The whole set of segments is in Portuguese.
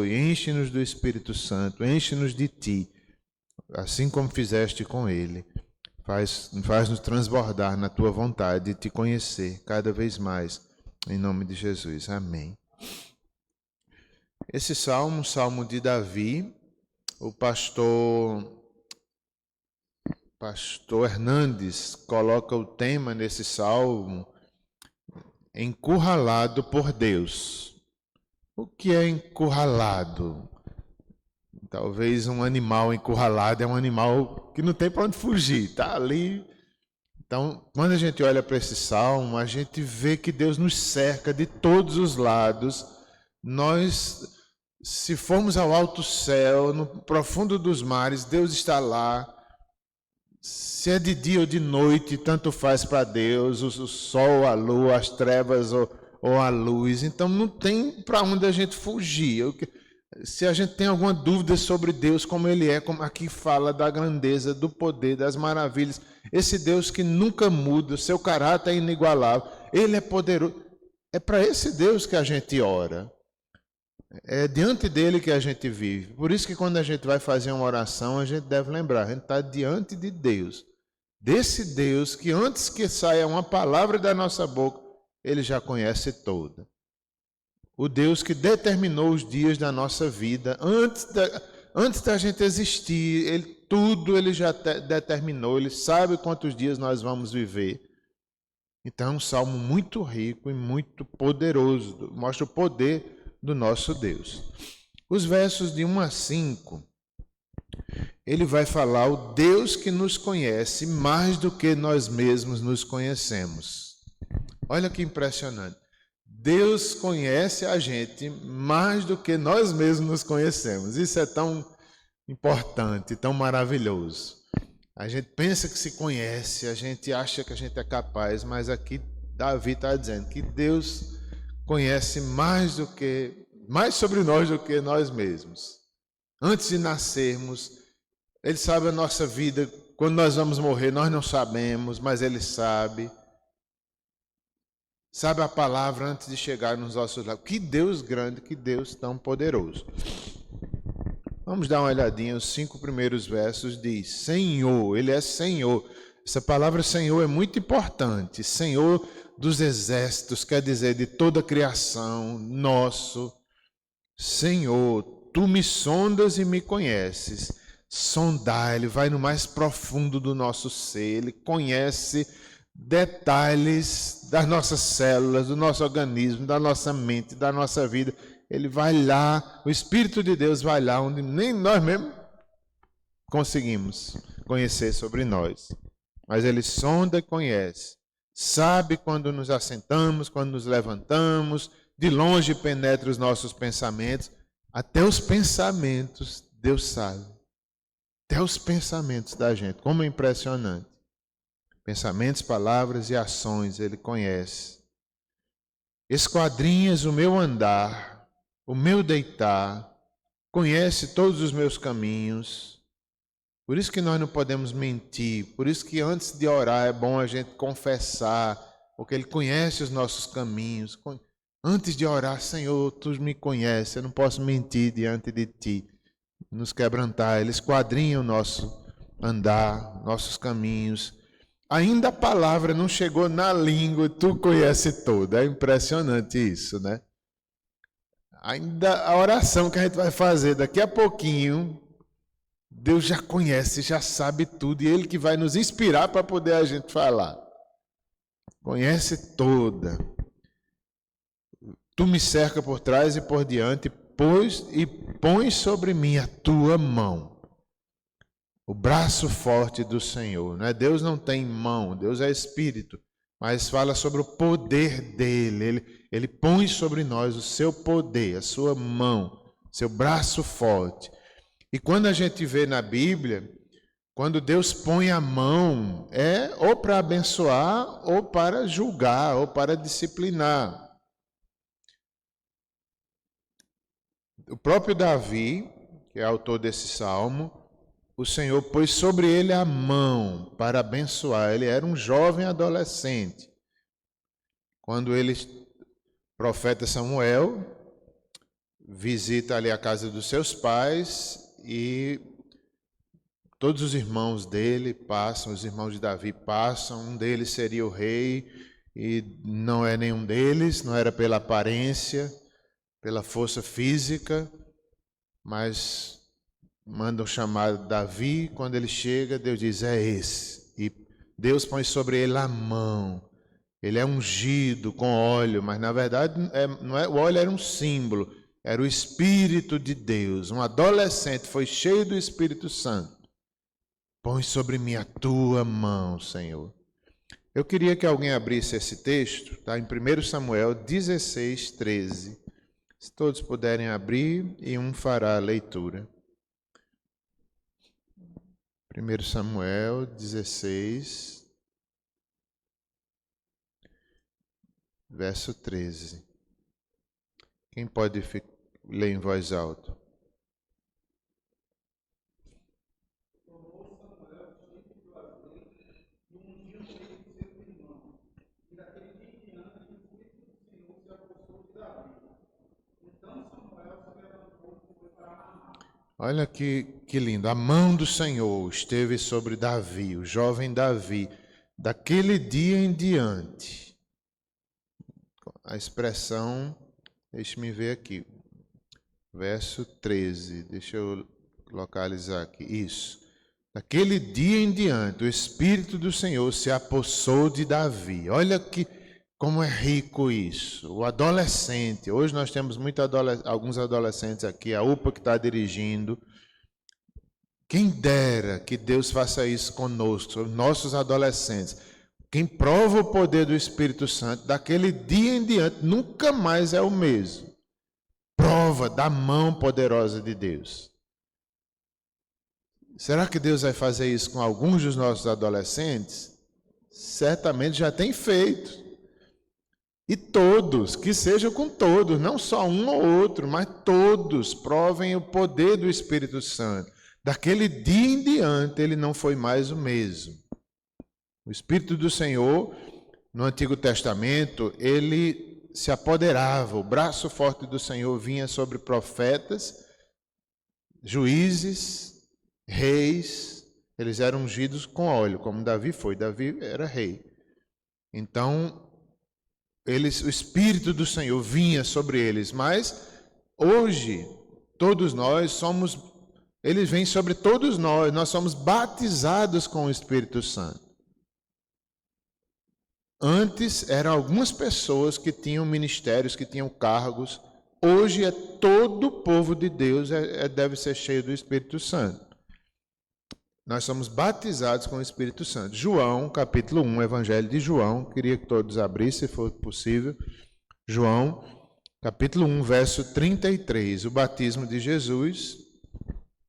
enche-nos do Espírito Santo, enche-nos de Ti, assim como fizeste com ele. Faz-nos transbordar na Tua vontade e Te conhecer cada vez mais, em nome de Jesus. Amém. Esse salmo, salmo de Davi, o pastor Hernandes coloca o tema nesse salmo, encurralado por Deus. O que é encurralado? Talvez um animal encurralado é um animal que não tem para onde fugir, está ali. Então, quando a gente olha para esse salmo, a gente vê que Deus nos cerca de todos os lados. Nós, se formos ao alto céu, no profundo dos mares, Deus está lá. Se é de dia ou de noite, tanto faz para Deus, o sol, a lua, as trevas ou a luz. Então não tem para onde a gente fugir. Se a gente tem alguma dúvida sobre Deus, como Ele é, como aqui fala da grandeza, do poder, das maravilhas, esse Deus que nunca muda, o seu caráter é inigualável, Ele é poderoso. É para esse Deus que a gente ora. É diante dele que a gente vive. Por isso que quando a gente vai fazer uma oração, a gente deve lembrar, a gente está diante de Deus. Desse Deus que antes que saia uma palavra da nossa boca, Ele já conhece toda. O Deus que determinou os dias da nossa vida, antes da gente existir, tudo Ele já determinou, Ele sabe quantos dias nós vamos viver. Então é um salmo muito rico e muito poderoso, mostra o poder do nosso Deus. Os versos de 1 a 5, ele vai falar o Deus que nos conhece mais do que nós mesmos nos conhecemos. Olha que impressionante. Deus conhece a gente mais do que nós mesmos nos conhecemos. Isso é tão importante, tão maravilhoso. A gente pensa que se conhece, a gente acha que a gente é capaz, mas aqui Davi está dizendo que Deus conhece mais sobre nós do que nós mesmos. Antes de nascermos, Ele sabe a nossa vida. Quando nós vamos morrer, nós não sabemos, mas Ele sabe. Sabe a palavra antes de chegar nos nossos lábios. Que Deus grande, que Deus tão poderoso. Vamos dar uma olhadinha. Os 5 primeiros versos diz: Senhor, Ele é Senhor. Essa palavra Senhor é muito importante. Senhor dos exércitos, quer dizer, de toda a criação, nosso. Senhor, Tu me sondas e me conheces. Sondar, Ele vai no mais profundo do nosso ser, Ele conhece detalhes das nossas células, do nosso organismo, da nossa mente, da nossa vida. Ele vai lá, o Espírito de Deus vai lá onde nem nós mesmos conseguimos conhecer sobre nós. Mas Ele sonda e conhece. Sabe quando nos assentamos, quando nos levantamos, de longe penetra os nossos pensamentos. Até os pensamentos, Deus sabe. Até os pensamentos da gente, como é impressionante. Pensamentos, palavras e ações, Ele conhece. Esquadrinhas o meu andar, o meu deitar, conhece todos os meus caminhos. Por isso que nós não podemos mentir, por isso que antes de orar é bom a gente confessar, porque Ele conhece os nossos caminhos. Antes de orar, Senhor, Tu me conheces, eu não posso mentir diante de Ti. Nos quebrantar, Ele esquadrinha o nosso andar, nossos caminhos. Ainda a palavra não chegou na língua, Tu conhece tudo. É impressionante isso, né? Ainda a oração que a gente vai fazer daqui a pouquinho, Deus já conhece, já sabe tudo, e Ele que vai nos inspirar para poder a gente falar. Conhece toda. Tu me cerca por trás e por diante, põe sobre mim a Tua mão. O braço forte do Senhor, né? Deus não tem mão, Deus é Espírito, mas fala sobre o poder dEle. Ele põe sobre nós o seu poder, a sua mão, seu braço forte. E quando a gente vê na Bíblia, quando Deus põe a mão, é ou para abençoar, ou para julgar, ou para disciplinar. O próprio Davi, que é autor desse salmo, o Senhor pôs sobre ele a mão para abençoar. Ele era um jovem adolescente. Quando ele, profeta Samuel, visita ali a casa dos seus pais e todos os irmãos dele passam, os irmãos de Davi passam, um deles seria o rei e não é nenhum deles, não era pela aparência, pela força física, mas mandam chamar Davi. Quando ele chega, Deus diz: é esse. E Deus põe sobre ele a mão. Ele é ungido com óleo, mas na verdade o óleo era um símbolo, era o Espírito de Deus. Um adolescente foi cheio do Espírito Santo. Põe sobre mim a tua mão, Senhor. Eu queria que alguém abrisse esse texto, tá? Em 1 Samuel 16, 13. Se todos puderem abrir, e um fará a leitura. 1 Samuel 16, verso 13. Quem pode ler em voz alta? Olha que lindo. A mão do Senhor esteve sobre Davi, o jovem Davi, daquele dia em diante. A expressão, deixe-me ver aqui, verso 13, deixa eu localizar aqui, isso. Daquele dia em diante, o Espírito do Senhor se apossou de Davi. Olha como é rico isso. O adolescente, hoje nós temos alguns adolescentes aqui, a UPA que está dirigindo. Quem dera que Deus faça isso conosco, nossos adolescentes. Quem prova o poder do Espírito Santo, daquele dia em diante, nunca mais é o mesmo. Prova da mão poderosa de Deus. Será que Deus vai fazer isso com alguns dos nossos adolescentes? Certamente já tem feito. E todos, que seja com todos, não só um ou outro, mas todos provem o poder do Espírito Santo. Daquele dia em diante, ele não foi mais o mesmo. O Espírito do Senhor, no Antigo Testamento, ele se apoderava, o braço forte do Senhor vinha sobre profetas, juízes, reis, eles eram ungidos com óleo, como Davi foi. Davi era rei. Então, o Espírito do Senhor vinha sobre eles, mas hoje todos nós ele vem sobre todos nós somos batizados com o Espírito Santo. Antes eram algumas pessoas que tinham ministérios, que tinham cargos, hoje é todo o povo de Deus deve ser cheio do Espírito Santo. Nós somos batizados com o Espírito Santo. João, capítulo 1, Evangelho de João. Queria que todos abrissem, se for possível. João, capítulo 1, verso 33. O batismo de Jesus,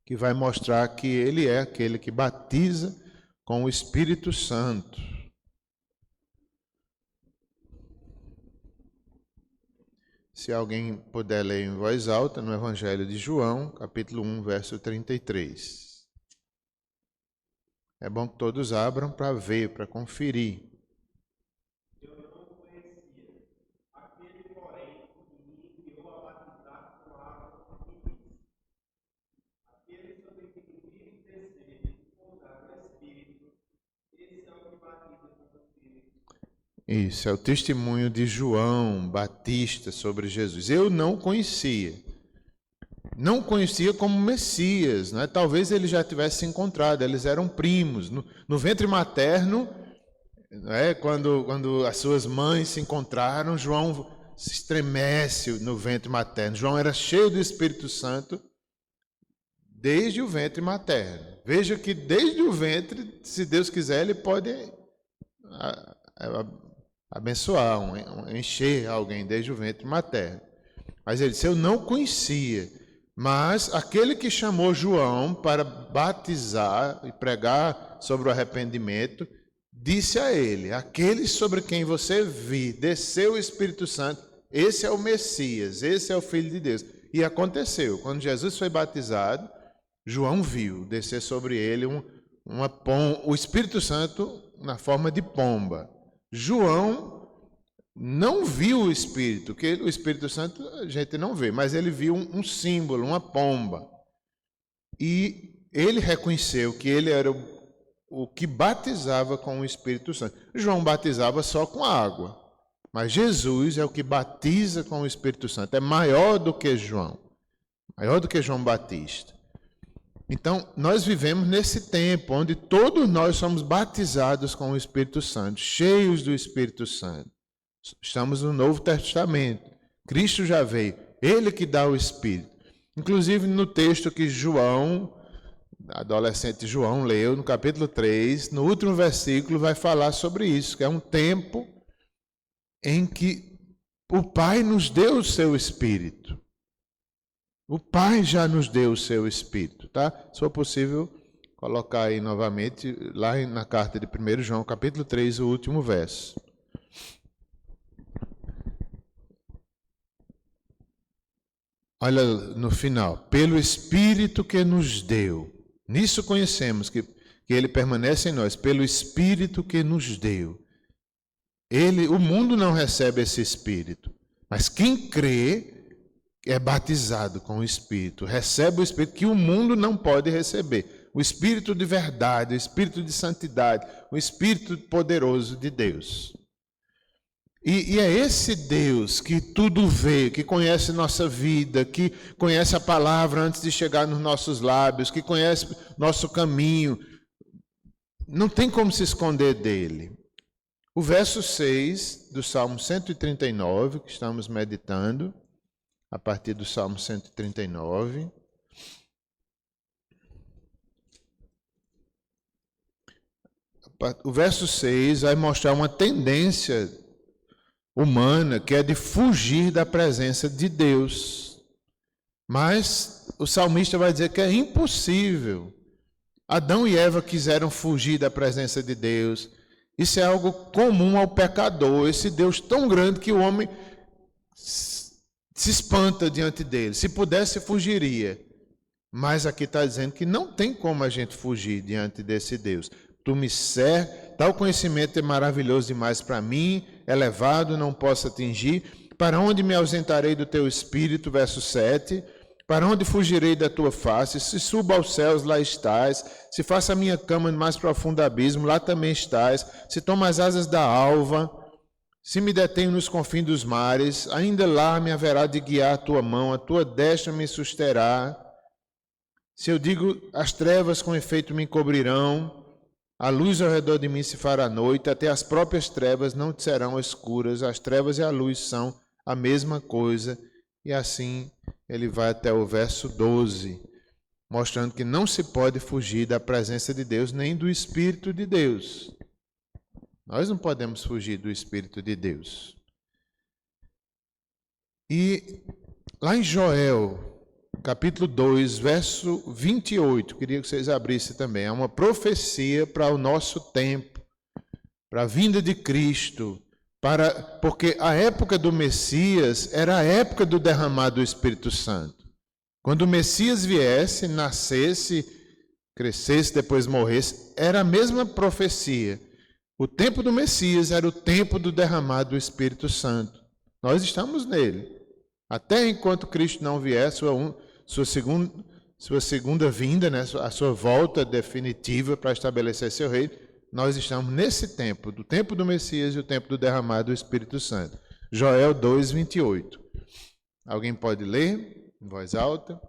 que vai mostrar que ele é aquele que batiza com o Espírito Santo. Se alguém puder ler em voz alta, no Evangelho de João, capítulo 1, verso 33. É bom que todos abram para ver, para conferir. Eu não conhecia. Aquele, porém, que me enviou a batizar com água e disse: aquele sobre quem vive e desejo pousar o Espírito, esse é o que batiza com o Espírito. Isso, é o testemunho de João Batista sobre Jesus. Eu não conhecia. Não conhecia como Messias, né? Talvez ele já tivesse se encontrado, eles eram primos. No ventre materno, né? Quando as suas mães se encontraram, João se estremece no ventre materno. João era cheio do Espírito Santo desde o ventre materno. Veja que desde o ventre, se Deus quiser, ele pode abençoar, encher alguém desde o ventre materno. Mas ele disse: eu não conhecia. Mas aquele que chamou João para batizar e pregar sobre o arrependimento, disse a ele: aquele sobre quem você viu desceu o Espírito Santo, esse é o Messias, esse é o Filho de Deus. E aconteceu, quando Jesus foi batizado, João viu descer sobre ele o Espírito Santo na forma de pomba. João não viu o Espírito, que o Espírito Santo a gente não vê, mas ele viu um símbolo, uma pomba. E ele reconheceu que ele era o que batizava com o Espírito Santo. João batizava só com água, mas Jesus é o que batiza com o Espírito Santo. É maior do que João, maior do que João Batista. Então, nós vivemos nesse tempo onde todos nós somos batizados com o Espírito Santo, cheios do Espírito Santo. Estamos no Novo Testamento. Cristo já veio, ele que dá o Espírito. Inclusive no texto que João, adolescente João, leu, no capítulo 3, no último versículo vai falar sobre isso, que é um tempo em que o Pai nos deu o seu Espírito. O Pai já nos deu o seu Espírito, tá? Se for possível, colocar aí novamente, lá na carta de 1 João, capítulo 3, o último verso. Olha no final, pelo Espírito que nos deu. Nisso conhecemos que ele permanece em nós, pelo Espírito que nos deu. O mundo não recebe esse Espírito, mas quem crê é batizado com o Espírito, recebe o Espírito que o mundo não pode receber. O Espírito de verdade, o Espírito de santidade, o Espírito poderoso de Deus. E é esse Deus que tudo vê, que conhece nossa vida, que conhece a palavra antes de chegar nos nossos lábios, que conhece nosso caminho. Não tem como se esconder dele. O verso 6 do Salmo 139, que estamos meditando, a partir do Salmo 139. O verso 6 vai mostrar uma tendência humana, que é de fugir da presença de Deus. Mas o salmista vai dizer que é impossível. Adão e Eva quiseram fugir da presença de Deus. Isso é algo comum ao pecador, esse Deus tão grande que o homem se espanta diante dele. Se pudesse, fugiria. Mas aqui está dizendo que não tem como a gente fugir diante desse Deus. Tu me serves, tal conhecimento é maravilhoso demais para mim, elevado, não posso atingir. Para onde me ausentarei do teu espírito? Verso 7. Para onde fugirei da tua face? Se subo aos céus, lá estás. Se faço a minha cama no mais profundo abismo, lá também estás. Se tomo as asas da alva, se me detenho nos confins dos mares, ainda lá me haverá de guiar a tua mão, a tua destra me susterá. Se eu digo, as trevas com efeito me encobrirão, a luz ao redor de mim se fará noite, até as próprias trevas não te serão escuras. As trevas e a luz são a mesma coisa. E assim ele vai até o verso 12, mostrando que não se pode fugir da presença de Deus, nem do Espírito de Deus. Nós não podemos fugir do Espírito de Deus. E lá em Joel, capítulo 2, verso 28, queria que vocês abrissem também. É uma profecia para o nosso tempo, para a vinda de Cristo, porque a época do Messias era a época do derramar do Espírito Santo. Quando o Messias viesse, nascesse, crescesse, depois morresse, era a mesma profecia. O tempo do Messias era o tempo do derramar do Espírito Santo. Nós estamos nele. Até enquanto Cristo não vier, sua segunda vinda, né, a sua volta definitiva para estabelecer seu reino, nós estamos nesse tempo, do tempo do Messias e o tempo do derramar do Espírito Santo. Joel 2, 28. Alguém pode ler em voz alta?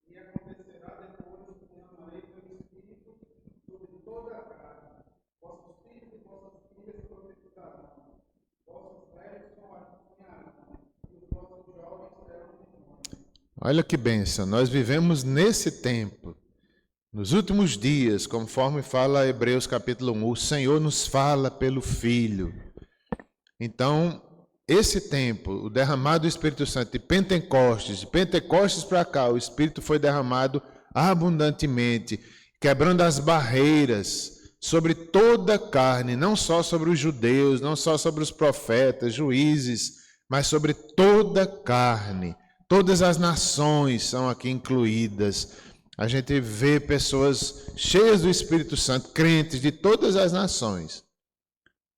E acontecerá depois que derramarei meu espírito sobre toda a carne. Vossos filhos e vossas filhas profetizarão. Vossos velhos sonharão. E os vossos jovens terão visões. Olha que bênção, nós vivemos nesse tempo, nos últimos dias, conforme fala Hebreus capítulo 1, o Senhor nos fala pelo Filho. Então, esse tempo, o derramado do Espírito Santo de Pentecostes para cá, o Espírito foi derramado abundantemente, quebrando as barreiras sobre toda a carne, não só sobre os judeus, não só sobre os profetas, juízes, mas sobre toda a carne. Todas as nações são aqui incluídas. A gente vê pessoas cheias do Espírito Santo, crentes de todas as nações.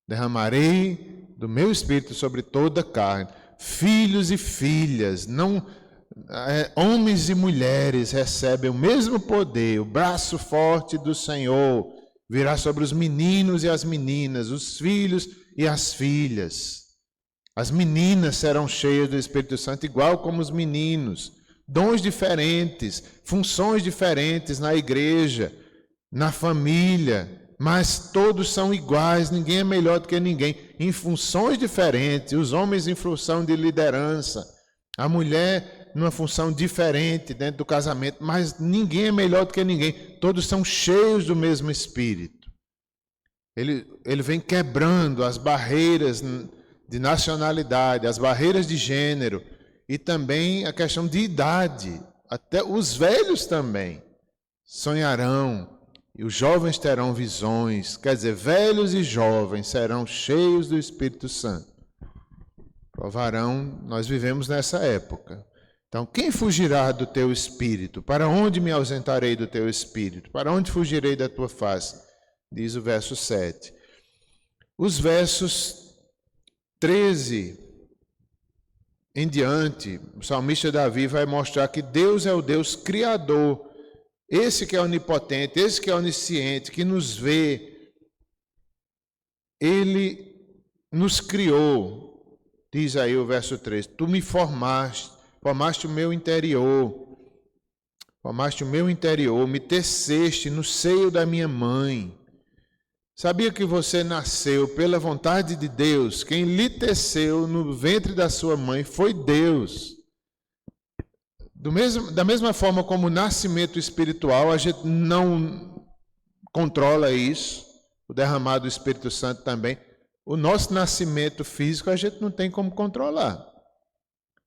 Derramarei do meu Espírito sobre toda a carne. Filhos e filhas, homens e mulheres recebem o mesmo poder. O braço forte do Senhor virá sobre os meninos e as meninas, os filhos e as filhas. As meninas serão cheias do Espírito Santo, igual como os meninos. Dons diferentes, funções diferentes na igreja, na família, mas todos são iguais, ninguém é melhor do que ninguém, em funções diferentes. Os homens em função de liderança, a mulher numa função diferente dentro do casamento, mas ninguém é melhor do que ninguém, todos são cheios do mesmo Espírito. Ele vem quebrando as barreiras de nacionalidade, as barreiras de gênero, e também a questão de idade. Até os velhos também sonharão, e os jovens terão visões. Quer dizer, velhos e jovens serão cheios do Espírito Santo. Provarão, nós vivemos nessa época. Então, quem fugirá do teu Espírito? Para onde me ausentarei do teu Espírito? Para onde fugirei da tua face? Diz o verso 7. Os versos 13 em diante, o salmista Davi vai mostrar que Deus é o Deus criador, esse que é onipotente, esse que é onisciente, que nos vê. Ele nos criou, diz aí o verso 3, tu me formaste o meu interior, me teceste no seio da minha mãe. Sabia que você nasceu pela vontade de Deus? Quem lhe teceu no ventre da sua mãe foi Deus. Da mesma forma como o nascimento espiritual, a gente não controla isso, o derramado do Espírito Santo também. O nosso nascimento físico a gente não tem como controlar.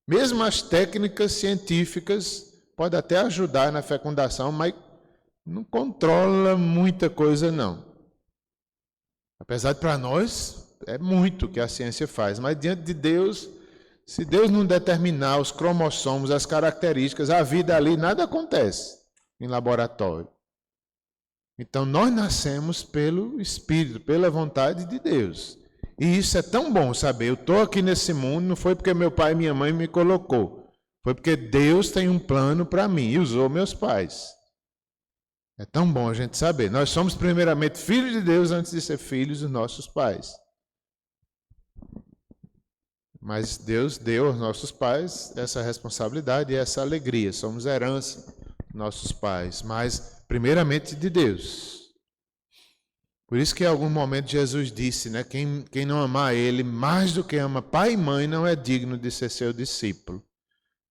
Mesmo as técnicas científicas podem até ajudar na fecundação, mas não controla muita coisa não. Apesar de para nós é muito que a ciência faz, mas diante de Deus, se Deus não determinar os cromossomos, as características, a vida ali, nada acontece em laboratório. Então nós nascemos pelo Espírito, pela vontade de Deus. E isso é tão bom saber, eu estou aqui nesse mundo, não foi porque meu pai e minha mãe me colocou, foi porque Deus tem um plano para mim e usou meus pais. É tão bom a gente saber. Nós somos primeiramente filhos de Deus antes de ser filhos dos nossos pais. Mas Deus deu aos nossos pais essa responsabilidade e essa alegria. Somos herança dos nossos pais, mas primeiramente de Deus. Por isso que em algum momento Jesus disse, né, quem não amar Ele mais do que ama pai e mãe não é digno de ser seu discípulo.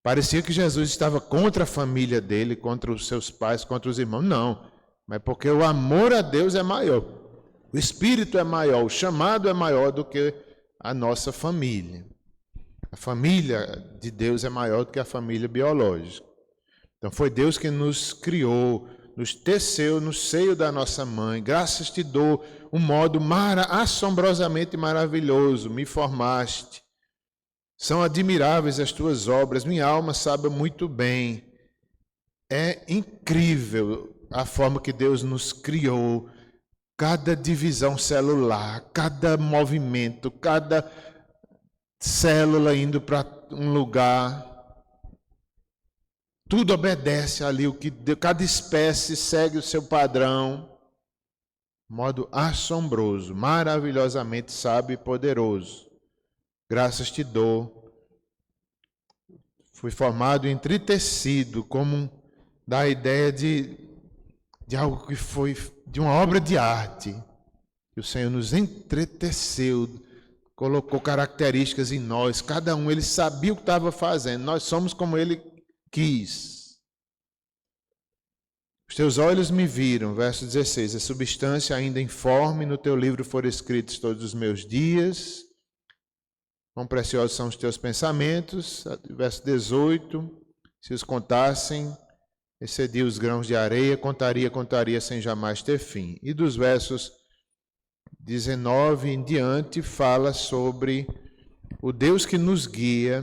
Parecia que Jesus estava contra a família dele, contra os seus pais, contra os irmãos. Não, mas porque o amor a Deus é maior. O Espírito é maior, o chamado é maior do que a nossa família. A família de Deus é maior do que a família biológica. Então foi Deus que nos criou, nos teceu no seio da nossa mãe. Graças te dou, um modo assombrosamente maravilhoso, me formaste. São admiráveis as tuas obras, minha alma sabe muito bem. É incrível a forma que Deus nos criou, cada divisão celular, cada movimento, cada célula indo para um lugar. Tudo obedece ali, cada espécie segue o seu padrão. Modo assombroso, maravilhosamente sábio e poderoso. Graças te dou. Fui formado, entretecido, como dá a ideia de algo que foi de uma obra de arte. Que o Senhor nos entreteceu, colocou características em nós. Cada um, Ele sabia o que estava fazendo. Nós somos como Ele quis. Os teus olhos me viram, verso 16. A substância ainda informe, no teu livro foram escritos todos os meus dias. Quão preciosos são os teus pensamentos, verso 18, se os contassem, excedia os grãos de areia, contaria sem jamais ter fim. E dos versos 19 em diante, fala sobre o Deus que nos guia,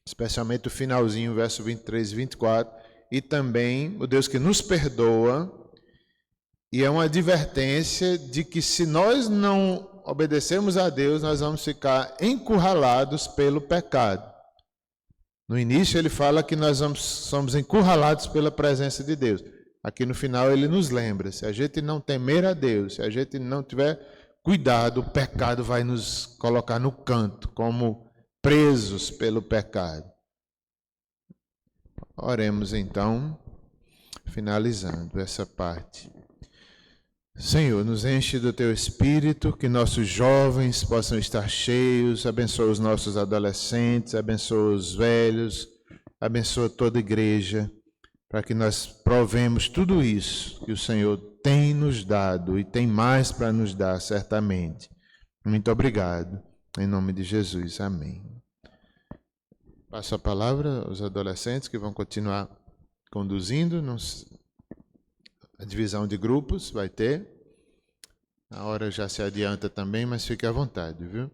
especialmente o finalzinho, verso 23 e 24, e também o Deus que nos perdoa. E é uma advertência de que se nós não obedecermos a Deus, nós vamos ficar encurralados pelo pecado. No início ele fala que nós somos encurralados pela presença de Deus. Aqui no final ele nos lembra, se a gente não temer a Deus, se a gente não tiver cuidado, o pecado vai nos colocar no canto, como presos pelo pecado. Oremos então, finalizando essa parte. Senhor, nos enche do Teu Espírito, que nossos jovens possam estar cheios, abençoa os nossos adolescentes, abençoa os velhos, abençoa toda a igreja, para que nós provemos tudo isso que o Senhor tem nos dado e tem mais para nos dar, certamente. Muito obrigado. Em nome de Jesus. Amém. Passo a palavra aos adolescentes que vão continuar conduzindo. A divisão de grupos vai ter. A hora já se adianta também, mas fique à vontade, viu?